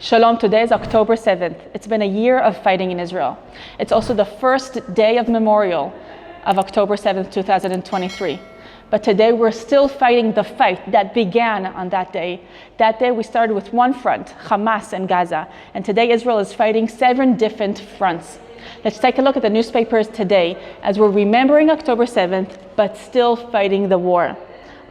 Shalom, today is October 7th. It's been a year of fighting in Israel. It's also the first day of memorial of October 7th, 2023. But today we're still fighting the fight that began on that day. That day we started with one front, Hamas in Gaza. And today Israel is fighting 7 different fronts. Let's take a look at the newspapers today as we're remembering October 7th, but still fighting the war.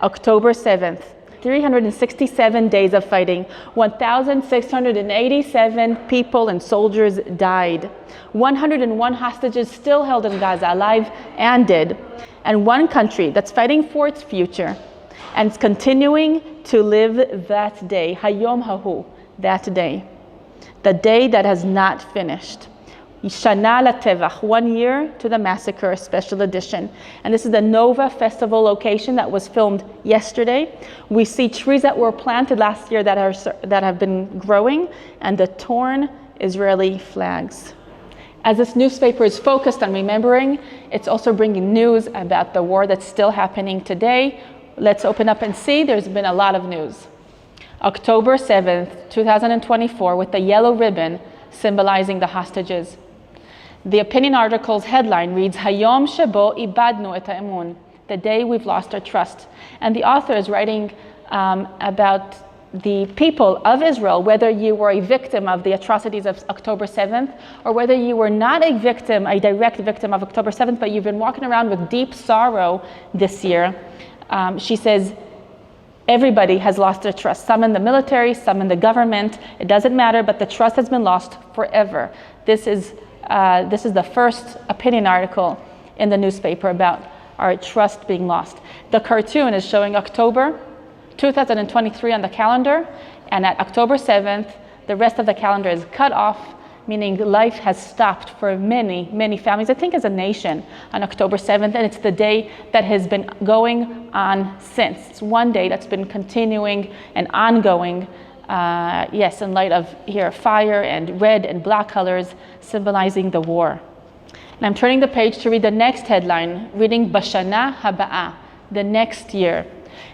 October 7th. 367 days of fighting, 1,687 people and soldiers died. 101 hostages still held in Gaza, alive and dead. And one country that's fighting for its future and is continuing to live that day, Hayom Hahu, that day. The day that has not finished. Shana LaTevach, 1 year to the massacre, special edition. And this is the Nova Festival location that was filmed yesterday. We see trees that were planted last year that have been growing, and the torn Israeli flags. As this newspaper is focused on remembering, it's also bringing news about the war that's still happening today. Let's open up and see. There's been a lot of news. October 7th, 2024, with the yellow ribbon symbolizing the hostages. The opinion article's headline reads, Hayom Shebo Ibadnu et ha'emun, the day we've lost our trust. And the author is writing about the people of Israel, whether you were a victim of the atrocities of October 7th, or whether you were not a victim, a direct victim of October 7th, but you've been walking around with deep sorrow this year. She says, everybody has lost their trust. Some in the military, some in the government. It doesn't matter, but the trust has been lost forever. This is the first opinion article in the newspaper about our trust being lost. The cartoon is showing October 2023 on the calendar, and at October 7th, the rest of the calendar is cut off, meaning life has stopped for many, many families, I think as a nation, on October 7th, and it's the day that has been going on since. It's one day that's been continuing and ongoing. Yes, in light of here fire and red and black colors symbolizing the war. And I'm turning the page to read the next headline, reading Bashana Haba'a, the next year.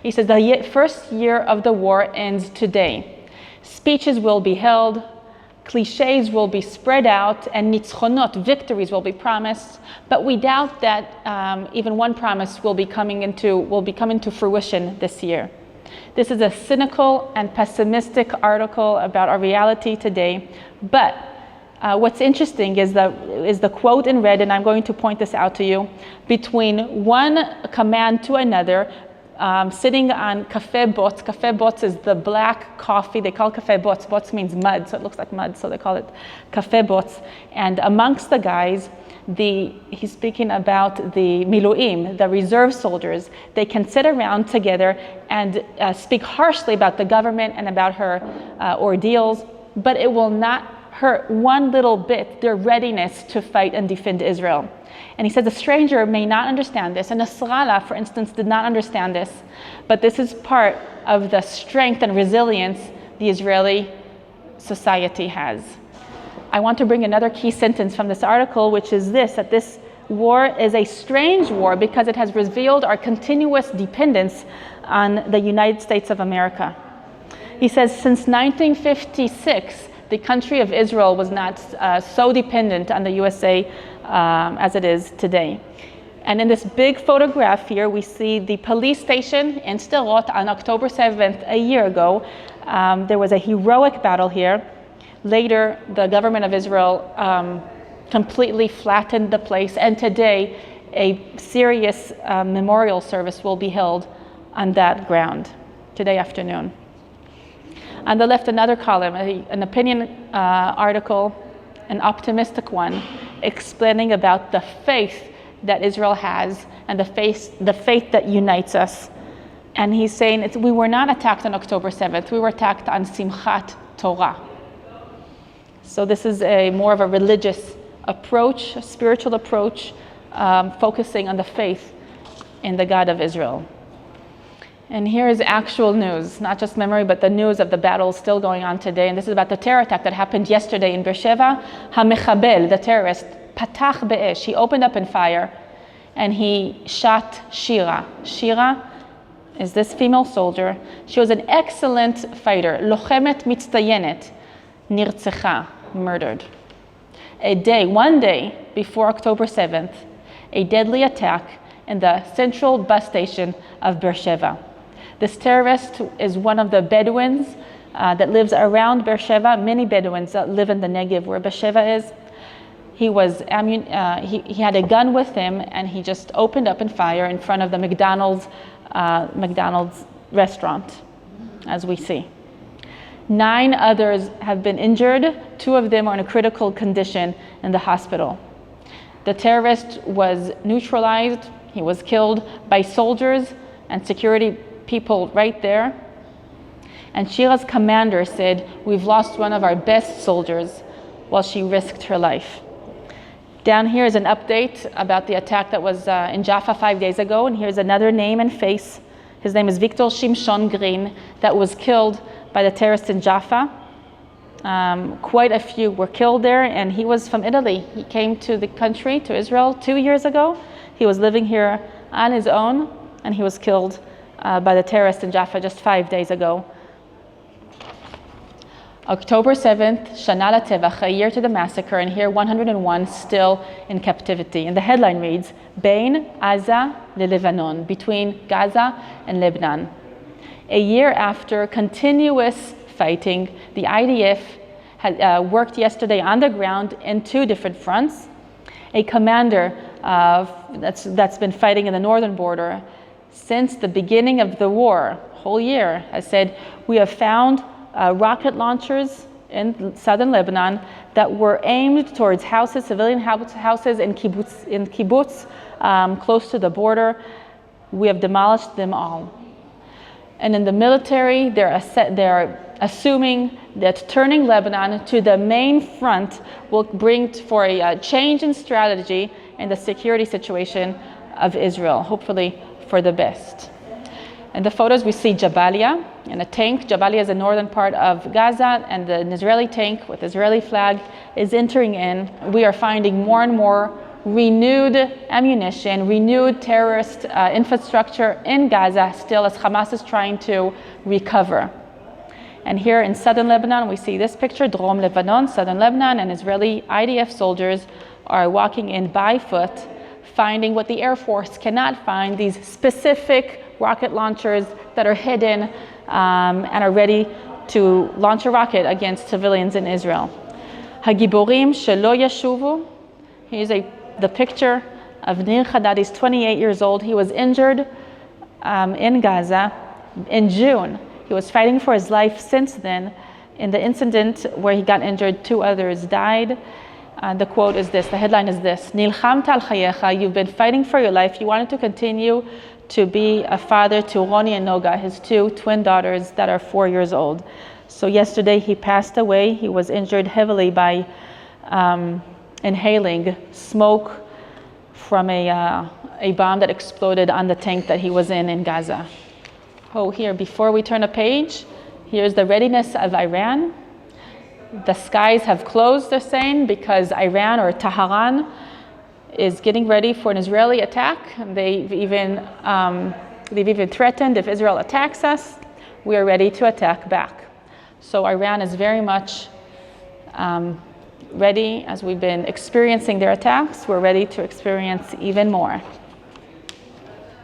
He says the first year of the war ends today. Speeches will be held, cliches will be spread out, and nitzchonot, victories, will be promised. But we doubt that even one promise will come into fruition this year. This is a cynical and pessimistic article about our reality today. But what's interesting is the quote in red, and I'm going to point this out to you, between one command to another, sitting on kafeh bots. Kafeh bots is the black coffee. They call it kafeh bots. Bots means mud, so it looks like mud, so they call it kafeh bots. And amongst the guys, he's speaking about the miluim, the reserve soldiers. They can sit around together and speak harshly about the government and about her ordeals, but it will not hurt one little bit their readiness to fight and defend Israel. And he said the stranger may not understand this, and Nasrallah, for instance, did not understand this, but this is part of the strength and resilience the Israeli society has. I want to bring another key sentence from this article, which is this, that this war is a strange war because it has revealed our continuous dependence on the United States of America. He says, since 1956, the country of Israel was not so dependent on the USA as it is today. And in this big photograph here, we see the police station in Sderot on October 7th, a year ago. There was a heroic battle here. Later, the government of Israel completely flattened the place, and today a serious memorial service will be held on that ground today afternoon. On the left, another column, an opinion article, an optimistic one, explaining about the faith that Israel has and the faith that unites us. And he's saying we were not attacked on October 7th, we were attacked on Simchat Torah. So this is more of a religious approach, a spiritual approach, focusing on the faith in the God of Israel. And here is actual news, not just memory, but the news of the battle still going on today. And this is about the terror attack that happened yesterday in Beersheba. HaMechabel, the terrorist, patach be'esh, he opened up in fire, and he shot Shira. Shira is this female soldier. She was an excellent fighter, lochemet mitztayenet. nirtzecha, murdered. One day before October 7th, a deadly attack in the central bus station of Beersheba. This terrorist is one of the Bedouins that lives around Beersheba, many Bedouins that live in the Negev where Beersheba is. He had a gun with him, and he just opened up in fire in front of the McDonald's restaurant, as we see. 9 others have been injured. 2 of them are in a critical condition in the hospital. The terrorist was neutralized. He was killed by soldiers and security people right there. And Shira's commander said, "We've lost one of our best soldiers," while she risked her life. Down here is an update about the attack that was in Jaffa 5 days ago. And here's another name and face. His name is Victor Shimshon Green, that was killed by the terrorists in Jaffa. Quite a few were killed there, and he was from Italy. He came to the country, to Israel, 2 years ago. He was living here on his own, and he was killed by the terrorists in Jaffa just 5 days ago. October 7th, Shana LaTevach, a year to the massacre, and here 101 still in captivity. And the headline reads, Bein Gaza leLebanon, between Gaza and Lebanon. A year after continuous fighting, the IDF had worked yesterday on the ground in 2 different fronts. A commander that's been fighting in the northern border since the beginning of the war, whole year, has said, "We have found rocket launchers in southern Lebanon that were aimed towards houses, civilian houses in kibbutz close to the border. We have demolished them all." And in the military, they're assuming that turning Lebanon to the main front will bring for a change in strategy in the security situation of Israel, hopefully for the best. In the photos, we see Jabalia in a tank. Jabalia is the northern part of Gaza, and an Israeli tank with Israeli flag is entering in. We are finding more and more renewed ammunition, renewed terrorist infrastructure in Gaza, still as Hamas is trying to recover. And here in southern Lebanon, we see this picture, Drom Lebanon, southern Lebanon, and Israeli IDF soldiers are walking in by foot, finding what the Air Force cannot find, these specific rocket launchers that are hidden and are ready to launch a rocket against civilians in Israel. Hagiborim shelo yashuvu. Here's the picture of Nir Haddad. He's 28 years old. He was injured in Gaza in June. He was fighting for his life since then. In the incident where he got injured, 2 others died. The quote is this, the headline is this, Nilchamta al chayecha, you've been fighting for your life. You wanted to continue to be a father to Roni and Noga, his 2 twin daughters that are 4 years old. So yesterday he passed away. He was injured heavily by inhaling smoke from a bomb that exploded on the tank that he was in Gaza. Oh, here, before we turn a page, here's the readiness of Iran. The skies have closed, they're saying, because Iran, or Tehran, is getting ready for an Israeli attack. They've even threatened, if Israel attacks us, we are ready to attack back. So Iran is very much ready. As we've been experiencing their attacks, we're ready to experience even more.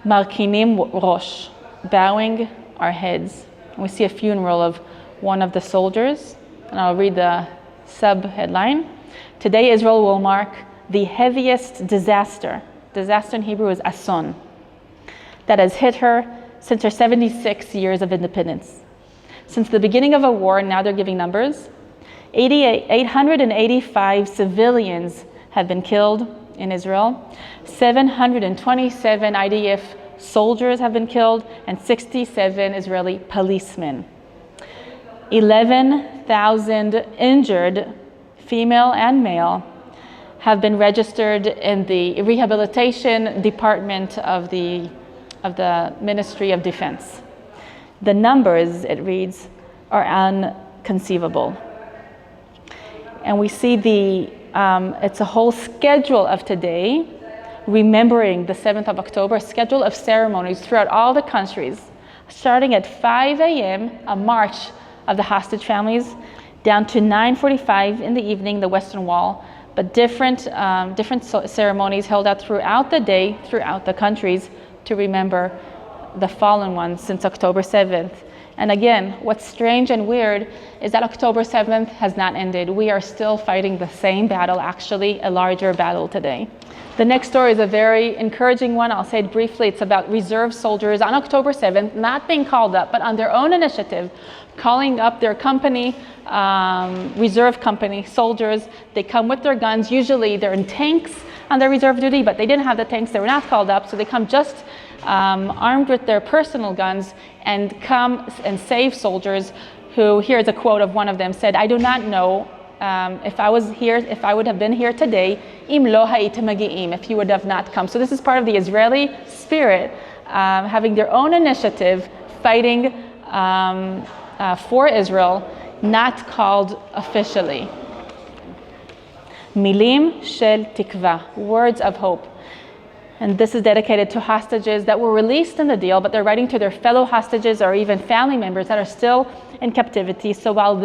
Markinim rosh, bowing our heads. We see a funeral of one of the soldiers, and I'll read the sub-headline. Today, Israel will mark the heaviest disaster in Hebrew is ason, that has hit her since her 76 years of independence. Since the beginning of a war, and now they're giving numbers, 885 civilians have been killed in Israel, 727 IDF soldiers have been killed, and 67 Israeli policemen. 11,000 injured, female and male, have been registered in the rehabilitation department of the Ministry of Defense. The numbers, it reads, are unconceivable. And we see it's a whole schedule of today, remembering the 7th of October, a schedule of ceremonies throughout all the countries, starting at 5 a.m., a march of the hostage families, down to 9:45 in the evening, the Western Wall, but different ceremonies held out throughout the day, throughout the countries, to remember the fallen ones since October 7th. And again, what's strange and weird is that October 7th has not ended. We are still fighting the same battle, actually a larger battle today. The next story is a very encouraging one. I'll say it briefly. It's about reserve soldiers on October 7th not being called up, but on their own initiative, calling up their company, reserve company soldiers. They come with their guns. Usually they're in tanks on their reserve duty, but they didn't have the tanks. They were not called up, so they come just armed with their personal guns and come and save soldiers who, here's a quote of one of them, said, "I do not know if I would have been here today, im lo haytem magi'im, if you would have not come." So this is part of the Israeli spirit, having their own initiative, fighting for Israel, not called officially. Milim shel tikva, words of hope. And this is dedicated to hostages that were released in the deal, but they're writing to their fellow hostages or even family members that are still in captivity. So while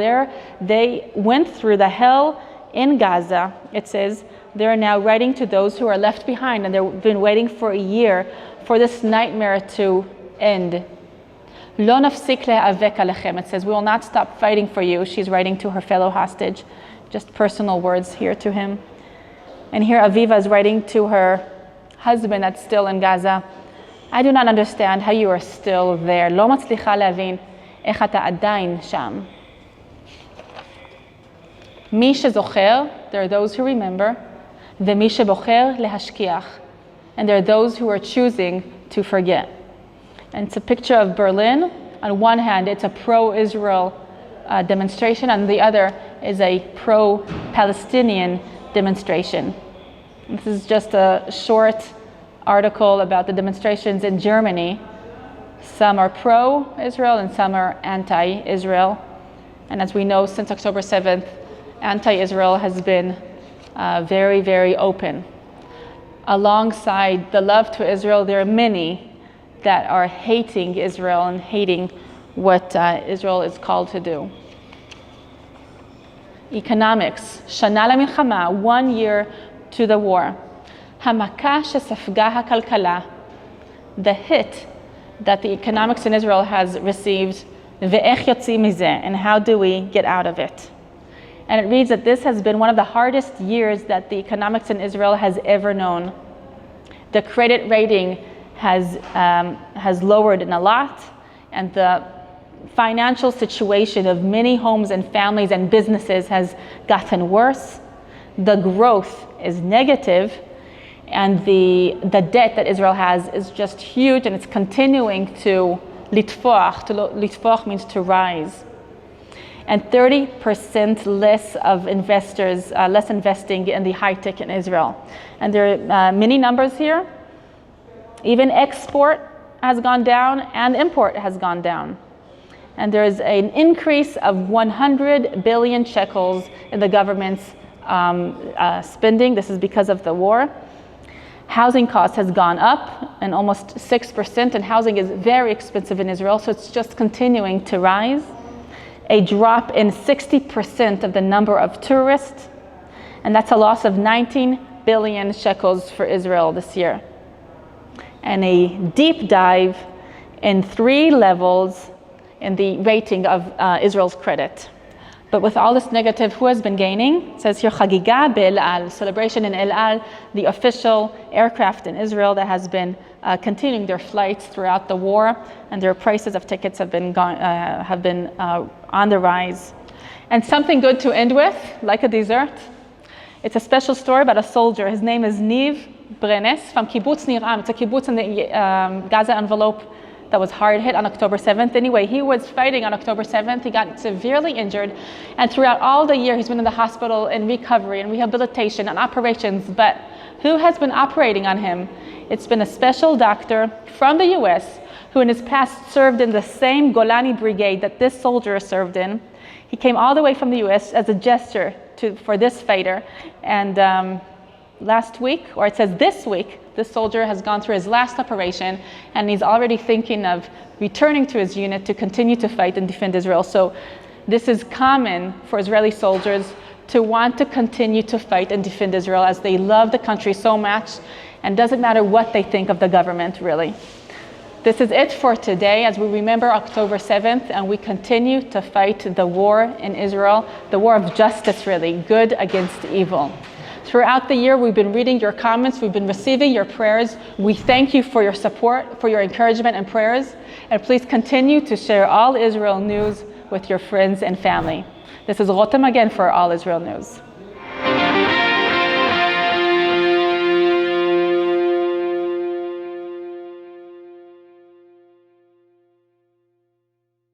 they went through the hell in Gaza, it says, they're now writing to those who are left behind, and they've been waiting for a year for this nightmare to end. Lo nafsik le'avek alechem. It says, we will not stop fighting for you. She's writing to her fellow hostage. Just personal words here to him. And here Aviva is writing to her husband that's still in Gaza. I do not understand how you are still there. Lo matzlicha להבין איך אתה עדיין שם. מי שזוכר, there are those who remember, ומי שבוחר להשכיח, and there are those who are choosing to forget. And it's a picture of Berlin. On one hand, it's a pro-Israel demonstration, and the other is a pro-Palestinian demonstration. This is just a short article about the demonstrations in Germany. Some are pro-Israel and some are anti-Israel. And as we know, since October 7th, anti-Israel has been very, very open. Alongside the love to Israel, there are many that are hating Israel and hating what Israel is called to do. Economics, Shana lemilchama, 1 year to the war. Hamaka shesafga hakalkala, the hit that the economics in Israel has received, ve'ech yotzi mizeh, and how do we get out of it? And it reads that this has been one of the hardest years that the economics in Israel has ever known. The credit rating has lowered in a lot, and the financial situation of many homes and families and businesses has gotten worse. The growth is negative, and the debt that Israel has is just huge, and it's continuing to litfoach. Litfoach means to rise. And 30% less of investors, less investing in the high tech in Israel. And there are many numbers here. Even export has gone down and import has gone down. And there's an increase of 100 billion shekels in the government's spending. This is because of the war. Housing cost has gone up and almost 6%, and housing is very expensive in Israel, so it's just continuing to rise. A drop in 60% of the number of tourists, and that's a loss of 19 billion shekels for Israel this year. And a deep dive in 3 levels in the rating of Israel's credit. But with all this negative, who has been gaining? It says here, Chagiga be'El Al, celebration in El Al, the official aircraft in Israel that has been continuing their flights throughout the war, and their prices of tickets have been on the rise. And something good to end with, like a dessert. It's a special story about a soldier. His name is Niv Brenes from Kibbutz Nir Am. It's a kibbutz in the Gaza envelope that was hard hit on October 7th. Anyway, he was fighting on October 7th. He got severely injured. And throughout all the year, he's been in the hospital in recovery and rehabilitation and operations. But who has been operating on him? It's been a special doctor from the US who in his past served in the same Golani brigade that this soldier served in. He came all the way from the US as a gesture for this fighter. And last week, or it says this week, this soldier has gone through his last operation, and he's already thinking of returning to his unit to continue to fight and defend Israel. So This is common for Israeli soldiers to want to continue to fight and defend Israel, as they love the country so much, and doesn't matter what they think of the government, really. This is it for today, as we remember October 7th, and we continue to fight the war in Israel, the war of justice, really, good against evil. Throughout the year, we've been reading your comments, we've been receiving your prayers. We thank you for your support, for your encouragement and prayers, and please continue to share All Israel News with your friends and family. This is Rotem again for All Israel News.